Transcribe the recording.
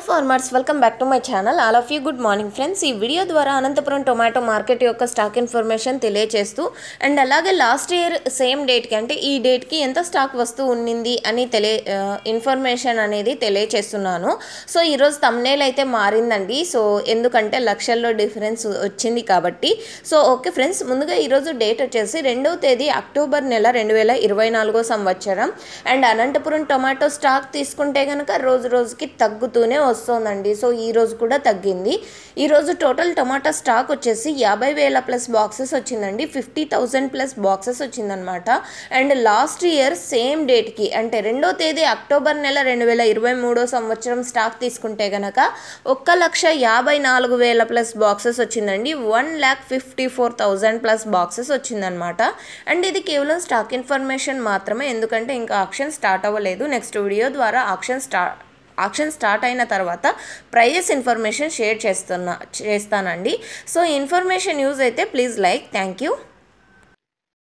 Farmers welcome back to my channel. All of you good morning friends. ఈ video ద్వారా Anantapuram tomato market యొక్క stock information తెలియజేస్తూ and అలాగే last year same డేట్కి అంటే ఈ డేట్కి ఎంత స్టాక్ వస్తూ ఉన్నింది అని ఇన్ఫర్మేషన్ అనేది తెలియజేస్తున్నాను. సో ఈరోజు థంబ్నెయిల్ అయితే మారిందండి. సో ఎందుకంటే లక్షల్లో డిఫరెన్స్ వచ్చింది కాబట్టి. సో ఓకే ఫ్రెండ్స్, ముందుగా ఈరోజు డేట్ వచ్చేసి 2వ తేదీ అక్టోబర్ నెల 2024 సంవత్సరం. అండ్ అనంతపురం టొమాటో స్టాక్ తీసుకుంటే కనుక రోజు రోజుకి తగ్గుతూనే వస్తుందండి. సో ఈ రోజు కూడా తగ్గింది. ఈ రోజు టోటల్ టమాటా స్టాక్ వచ్చేసి 50,000 ప్లస్ బాక్సెస్ వచ్చిందండి. 50,000 ప్లస్ బాక్సెస్ వచ్చిందనమాట. అండ్ లాస్ట్ ఇయర్ సేమ్ డేట్కి అంటే 2వ తేదీ అక్టోబర్ నెల 2023 సంవత్సరం స్టాక్ తీసుకుంటే కనుక 1,54,000 ప్లస్ బాక్సెస్ వచ్చిందండి. 1,54,000 ప్లస్ బాక్సెస్ వచ్చిందనమాట. అండ్ ఇది కేవలం స్టాక్ ఇన్ఫర్మేషన్ మాత్రమే, ఎందుకంటే ఇంకా ఆక్షన్ స్టార్ట్ అవ్వలేదు. నెక్స్ట్ వీడియో ద్వారా ఆక్షన్ స్టార్ట్ అయిన తర్వాత ప్రైజెస్ ఇన్ఫర్మేషన్ షేర్ చేస్తానండి. సో ఇన్ఫర్మేషన్ యూజ్ అయితే ప్లీజ్ లైక్. Thank you.